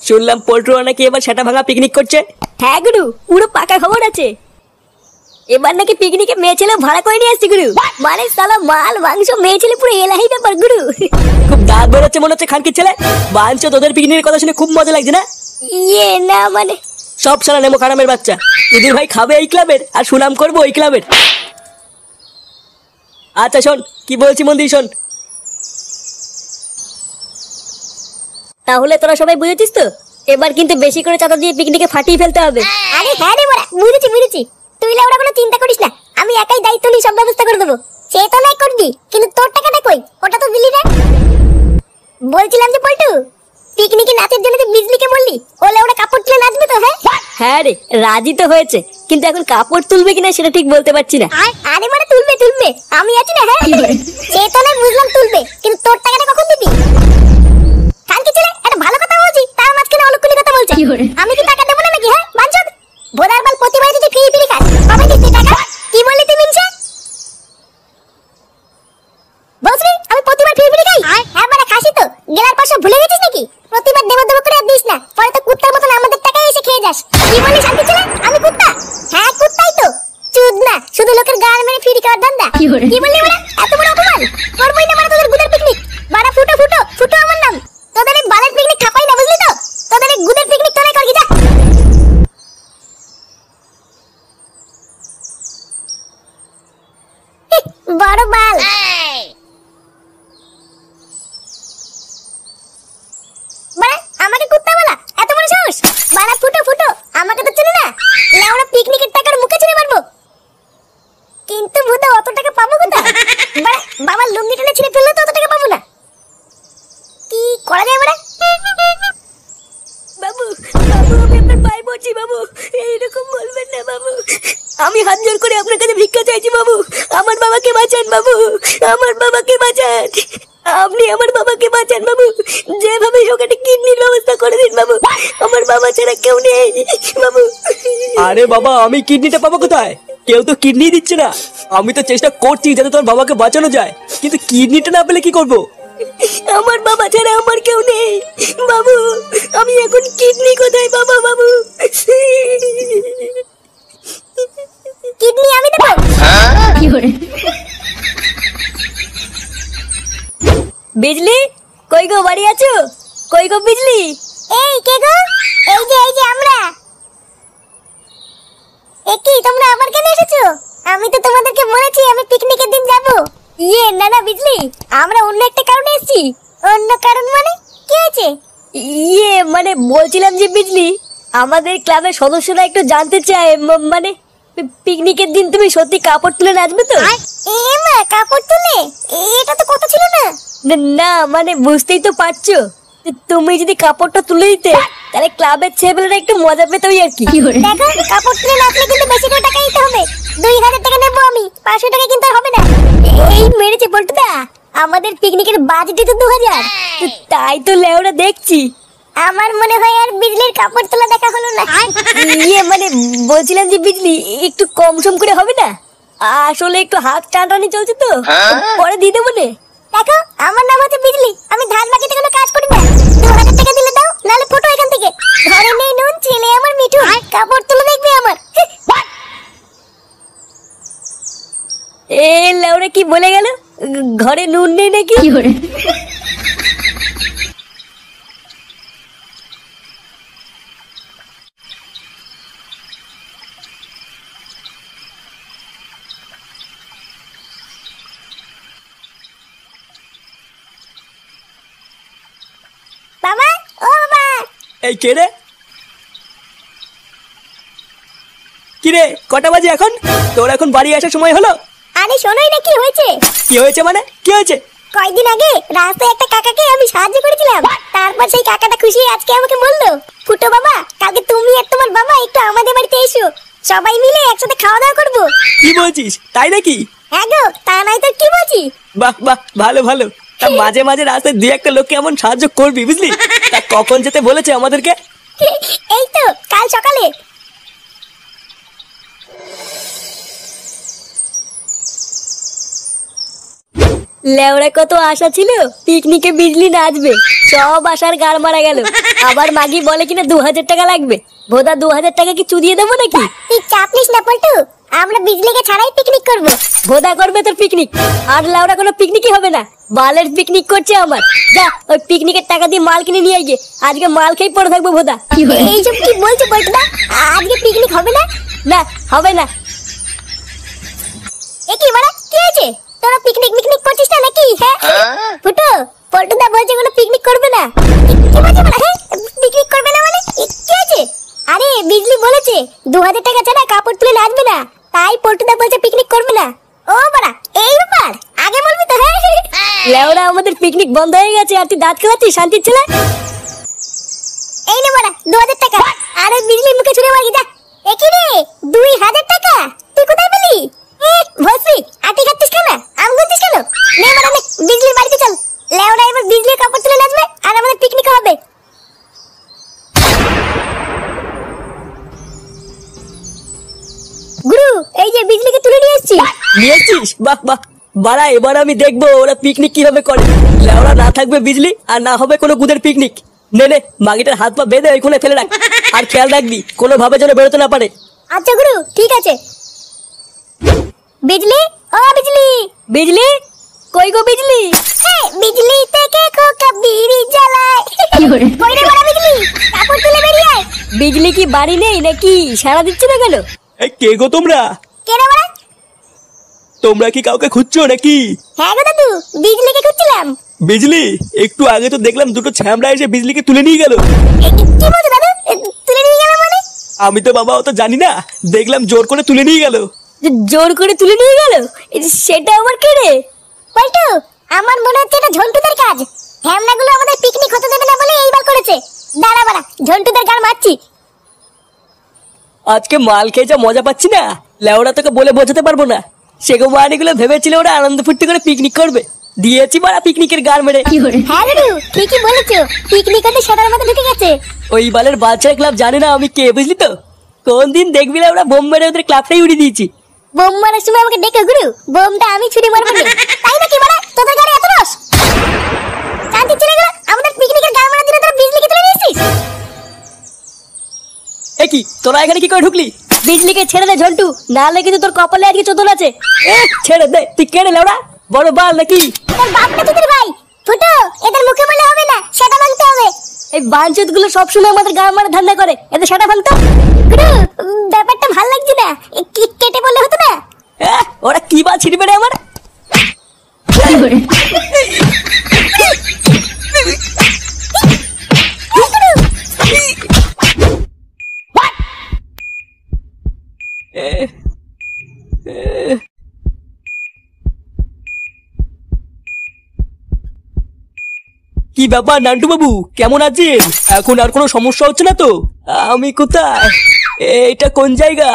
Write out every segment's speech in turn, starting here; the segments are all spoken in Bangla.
শুনলাম পোল্ট্রোরা নাকি এবার সেটা ভাঙা পিকনিক করছে। হ্যাঁ গুরু, পুরো পাকা খবর আছে। এবার নাকি পিকনিকে মেয়ে ছেলে ভাড়া করে নিয়ে আসছি গুরু। মানে সালা মাল মাংস মেয়ে ছেলে পুরো এলাহি ব্যাপার গুরু। খুব দাঁত বেরোচ্ছে মনে হচ্ছে খানকির ছেলে। বাঞ্চ তোদের পিকনিকের কথা শুনে খুব মজা লাগছে না? না মানে সব সালা নেমো খারামের বাচ্চা। তোদের ভাই খাবে এই ক্লাবের আর সুনাম করবো ওই ক্লাবের। আচ্ছা শোন কি বলছি, মন দিয়ে শোন। তাহলে তোরা সবাই বুঝেছিস তো, এবার কিন্তু বেশি করে চাঁদা দিয়ে পিকনিকে ফাটিয়ে ফেলতে হবে। আরে হ্যাঁ রে বড়া, বুঝেছি। তুই লা ওরা কোনো চিন্তা করিস না, আমি একাই দায়িত্ব নিয়ে সব ব্যবস্থা করে দেবো। সে তো নাই করবি, কিন্তু তোর টাকাটা কই? ওটা তো দিলি না। বলছিলাম যে পল্টু, পিকনিকে নাচের জন্য তুই বিজলিকে বললি ওলে ওরা কাপড় তুলে নাচবে তো? হ্যাঁ রে, রাজি তো হয়েছে, কিন্তু এখন কাপড় তুলবে কিনা সেটা ঠিক বলতে পারছি না। আরে মানে তুলবে, আমি আছি না। হ্যাঁ সে তো নাই বুঝলাম তুলবে, কিন্তু তোর টাকাটা কখন দিবি? কালকে ছেলে একটা ভালো কথা বলছি, তার মাঝখানে অলক্ষণী কথা বলছে। আমি কি টাকা দেবো না নাকি? হ্যাঁ বাঞ্চদ ভোদার বাল, প্রতিবার যদি ফ্রি খাস কবে দিস টাকা? কি বললি তুই মিনছে? বলছি আমি প্রতিবার ফ্রি খাই? হ্যাঁ মানে খাসি তো, গেলার পর সব ভুলে গেছিস নাকি? প্রতিবার দেব করে আর দিস না, পরে তো কুত্তার মতন আমাদের টাকায় এসে খেয়ে যাস। কি বললি শান্তি ছেলে? আমি কুত্তা? হ্যাঁ কুত্তাই তো, চুদ না, শুধু লোকের গাল মেরে ফ্রি খাওয়ার ধান্দা। কি বললি বলে এত বড় অপমান? করবই না মানে তোদের গুদের পিকনিক। বাড়া ফুটো আমার নাম। তোদের এই বালের পিকনিক খাপাই না, বুঝলি তো? তোদের এই গুদের পিকনিক তোরাই করবি যা। বড় বাল। বাড়া আমাকে কুত্তা বলা, এত বড় সাহস? বাড়া ফুটো আমাকে তো চেনে না। লেওড়া পিকনিকের টাকার মুখে ছেড়ে মারবো। কিন্তু ভূতা অত টাকা পাবো কোথায়? বাড়া বাবার লুঙ্গি টেনে ছিঁড়ে ফেললে তো অত টাকা পাবো না। কি করা যায় বাড়া? বাবু আমি আপনার পায়ে পড়ছি বাবু, এইরকম বলবেন না বাবু। আমি হাত জোর করে আপনার কাছে ভিক্ষা চাইছি বাবু, আমার বাবাকে বাঁচান বাবু, আমার বাবাকে বাঁচান। আপনি আমার বাবাকে বাঁচান বাবু, যেভাবে হোক একটা কিডনির ব্যবস্থা করে দিন বাবু, আমার বাবা ছাড়া কেউ নেই বাবু। আরে বাবা, আমি কিডনিটা পাবো কোথায়? কেউ তো কিডনি দিচ্ছে না। আমি তো চেষ্টা করছি যাতে তোর বাবাকে বাঁচানো যায়, কিন্তু কিডনিটা না পেলে কি করবো? আমার বাবা ছাড়া আমার কেউ নেই বাবু, আমি এখন কিডনি কোথায় পাবো বাবু? কিডনি আমি দেবো? বিজলি কই গো, বাড়ি আছো? কই গো বিজলি? এই কে গো? এই যে আমরা। কি তোমরা আবার কেন এসেছো? আমি তো তোমাদেরকে বলেছি আমি পিকনিকের দিন যাব। না বিজলি, আমরা অন্য একটা কারণে এসেছি। অন্য কারণ মানে কি হয়েছে? মানে বলছিলাম যে বিজলি, আমাদের ক্লাবের সদস্যরা একটু জানতে চায়, মানে পিকনিকের দিন তুমি সত্যি কাপড় তুলে নাচবে তো? মা কাপড় তুলে? এটা তো কথা ছিল না। না মানে বুঝতেই তো পারছো, তুমি যদি কাপড়টা তুলে দিতে তাহলে ক্লাবের ছেলেরা একটু মজা পেত আর কি। দেখো কাপড় তুলে নাচলে কিন্তু বেশি করে টাকা দিতে হবে। 2000 টাকা নেবো আমি, 500 টাকা কিন্তু হবে না। এই মেরেছে বলটুদা, আমাদের পিকনিকের বাজেটই তো 2000। তাই তো লেওরা দেখছি। আমার মনে হয় আর বিজলির কাপড় তোলা দেখা হলো না। মানে বলছিলাম যে বিজলি একটু কম সম করে হবে না? আসলে একটু হাত টানাটানি চলছে তো, পরে দিয়ে দেবো নে। দেখো আমার নাম হচ্ছে বিজলি, আমি ধান বাকিতে কোনো কাজ করি না। 2000 টাকা দিলে দাও, নালে ফটো এখান থেকে। ঘরে নেই নুন, ছেলে আমার মিঠু, কাপড় তুলে দেখবে আমার। এ লাউরা কি বলে গেল? ঘরে নুন নেই নাকি? বাবা ও বাবা। এই কে রে? কি রে, কটা বাজে এখন? তোর এখন বাড়ি আসার সময় হলো? আরে শোনোই না কি হয়েছে? কি হয়েছে মানে? কি হয়েছে? কয়েকদিন আগে রাস্তায় একটা কাকাকে আমি সাহায্য করেছিলাম, তারপর সেই কাকাটা খুশি আজকে আমাকে বললো, ফুটো বাবা কালকে তুমি আর তোমার বাবা একটু আমাদের বাড়িতে এসো, সবাই মিলে একসাথে খাওয়া দাওয়া করবো। কি বলছিস? তাই নাকি? হ্যাঁ গো, তা নাই তো কি বলছি। বাহ বাহ, ভালো ভালো। তা মাঝে মাঝে রাস্তায় দুই একটা লোককে এমন সাহায্য করবি, বুঝলি? তা কখন যেতে বলেছে আমাদেরকে? এই তো কাল সকালে। লেওড়া কত আশা ছিল পিকনিকে বিজলি নাচবে, সব আশার গাড় মারা গেল। আবার মাগি বলে কিনা 2000 টাকা লাগবে। ভোদা 2000 টাকা কি চুদিয়ে দেবো নাকি? তুই চাপ নিস না পল্টু, আমরা বিজলিকে ছাড়াই পিকনিক করব। ভোদা করবে তোর পিকনিক, আর লেওড়া কোনো পিকনিকই হবে না। বালের পিকনিক করছে আমার। যা ওই পিকনিকের টাকা দিয়ে মাল কিনে নিয়ে আইগে, আজকে মাল খেয়ে পড়ে থাকবো ভোদা। এইসব কি বলছো পল্টুদা? আজকে পিকনিক হবে না? না হবে না। এ কি মারা কি হয়েছে? তোরা পিকনিক মিকনিক করছিস না নাকি? হ্যাঁ ফুটো, পল্টুদা বলছে কোনো পিকনিক করবে না। কি বলছে মারা? হ্যাঁ পিকনিক করবে না মানে কি হয়েছে? আরে বিজলি বলেছে 2000 টাকা ছাড়া কাপড় তুলে নাচবে না, তাই পল্টুদা বলছে পিকনিক করবে না। ও বাড়া এই ব্যাপার, আগে বলবি তো। হ্যাঁ লেওরা আমাদের পিকনিক বন্ধ হয়ে গেছে আর তুই দাঁত খেলাচ্ছিস শান্তির ছেলে। এই নে বাড়া 2000 টাকা। আরে বিজলি মুখে ছুড়ে মারি যা। এ কি রে 2000 টাকা তুই কোথায় পেলি? ভসি আটি খাচ্ছিস কেন? আম গুনছিস কেন? নে বাড়া নে, বিজলির বাড়িতে চল। লেওরা এবার বিজলির কাপড় তুলে নাচবে আর আমাদের পিকনিক হবে। গুরু এই যে বিজলিকে তুলে নিয়ে এসেছি। নিয়েছিস? বাহ বাহ, বাড়া এবার আমি দেখবো ওরা পিকনিক কিভাবে করে। লেওরা না থাকবে বিজলি আর না হবে কোনো গুদের পিকনিক। নে নে মাগিটার হাত পা বেঁধে ওইখানে ফেলে রাখ, আর খেয়াল রাখবি কোনো ভাবে যেন বেরোতে না পারে। আচ্ছা গুরু ঠিক আছে। বিজলি ও বিজলি, বিজলি কই গো বিজলি? বিজলি থেকে খোকা বিড়ি জ্বালায়। কই রে বড় বিজলি, কাপড় তুলে বেরিয়ে আয়। বিজলি কি বাড়ি নেই নাকি? সারা দিচ্ছে না কেন? এই কে গো তোমরা? কে রে বড়? তোমরা কি কাউকে খুঁজছো নাকি? হ্যাঁ গো দাদু, বিজলিকে খুঁজছিলাম। বিজলি? একটু আগে তো দেখলাম দুটো ছ্যামড়া এসে বিজলিকে তুলে নিয়ে গেল। কি বলছো দাদু? তুলে নিয়ে গেল মানে? আমি তো বাবা অত জানি না, দেখলাম জোর করে তুলে নিয়ে গেল। জোর করে তুলে নিয়ে গেল? সেটা আমার কে রে? পল্টু আমার মনে হচ্ছে এটা ঝন্টুদের কাজ। হ্যামনাগুলো আমাদের পিকনিক হতে দেবে না বলে এইবার করেছে। দাঁড়া বাড়া, ঝন্টুদের গান মারছি। আজকে মাল খেয়ে যা মজা পাচ্ছি না, লেওরা তোকে বলে বোঝাতে পারবো না। সেগো মানিগুলো ভেবেছিল ওরা আনন্দ ফুর্তি করে পিকনিক করবে, দিয়েছি মারা পিকনিকের গান মেরে। হ্যাঁ গুরু ঠিকই বলেছো, পিকনিক হতে সেটার মধ্যে ঢুকে গেছে। ওই বালের বাচ্চার ক্লাব জানে না আমি কে, বুঝলি তো? কোন দিন দেখবি না ওরা বোম মেরে ওদের ক্লাবটাই উড়িয়ে দিয়েছি। বোম মারার সময় আমাকে ডেকে গুরু, বোমটা আমি ছুরি মারবো না। তাই নাকি মারা? তোদের গাড়ি এত রস? শান্তি চলে গেল, আমাদের পিকনিকের গান মারার দিনে তোরা বিজলিকে তুলে নিয়েছিস। এ কি তোরা এখানে কি করে ঢুকলি? বিজলিকে ছেড়ে দে ঝন্টু, নাহলে কিন্তু তোর কপালে আজকে চোদন আছে। ছেড়ে দে, তুই কেড়ে লেওরা বড় বাল নাকি? তোর বাপটা তোদের ভাই। ফুটো এদের মুখে বলে হবে না, সেটা ভাঙতে হবে। এই বাঞ্চুত গুলো সবসময় আমাদের গান মারা ধান্দা করে, এদের সেটা ভাঙতো। গুরু ব্যাপারটা ভাল লাগছে না, কেটে বললে হতো না? ওরা কি বাল ছিড়বে রে আমার? কি ব্যাপার নান্টু বাবু, কেমন আছেন? এখন আর কোনো সমস্যা হচ্ছে না তো? আমি কোথায়? এটা কোন জায়গা?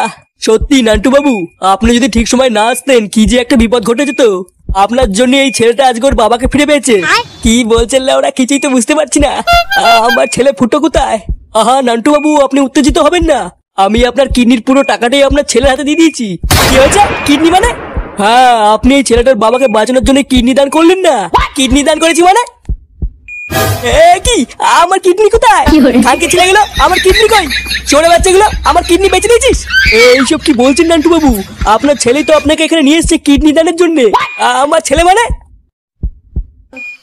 সত্যি নান্টু বাবু, আপনি যদি ঠিক সময় না আসতেন কি যে একটা বিপদ ঘটে যেত। আপনার জন্য এই ছেলেটা আজকে ওর বাবাকে ফিরে পেয়েছে। কি বলছেন ওরা, কিছুই তো বুঝতে পারছি না। আমার ছেলে ফুটো কোথায়? আহা নান্টু বাবু, আপনি উত্তেজিত হবেন না। আমি আপনার কিডনির পুরো টাকাটাই আপনার ছেলের হাতে দিয়ে দিয়েছি। কি হয়েছে? কিডনি মানে? হ্যাঁ, আপনি এই ছেলেটার বাবাকে বাঁচানোর জন্য কিডনি দান করলেন না? কিডনি দান করেছি মানে? কি আমার কিডনি কোথায়? কালকে ছেলে গেল, আমার কিডনি কই? ছোট বাচ্চাগুলো আমার কিডনি বেঁচে দিয়েছিস? এইসব কি বলছেন নান্টু বাবু? আপনার ছেলেই তো আপনাকে এখানে নিয়ে এসেছে কিডনি দানের জন্য। আমার ছেলে মানে?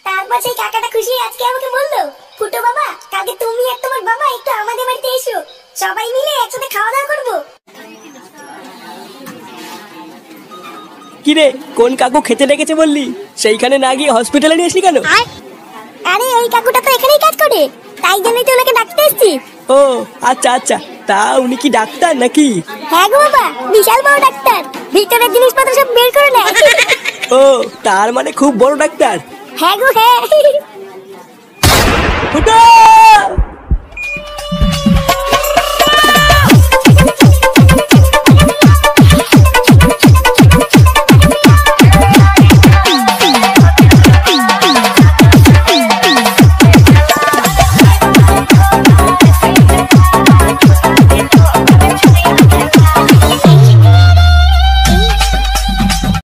তারপর সেই কাকাটা খুশি আজকে আমাকে বললো, ফুটো বাবা কালকে তুমি আর তোমার বাবা একটু আমাদের বাড়িতে এসো, সবাই মিলে একসাথে খাওয়া দাওয়া করবো। কি রে, কোন কাকু খেতে ডেকেছে বললি? সেইখানে না গিয়ে হসপিটালে নিয়ে আসলি কেন? আরে ওই কাকুটা তো এখানেই কাজ করে, তাই জন্যই তো ওনাকে ডাকতে এসেছি। ও আচ্ছা আচ্ছা, তা উনি কি ডাক্তার নাকি? হ্যাঁ গো বাবা, বিশাল বড় ডাক্তার, ভিতরের জিনিসপত্র সব বের করে নেয়। ও তার মানে খুব বড় ডাক্তার? হ্যাঁ গো হ্যাঁ। ফুটো!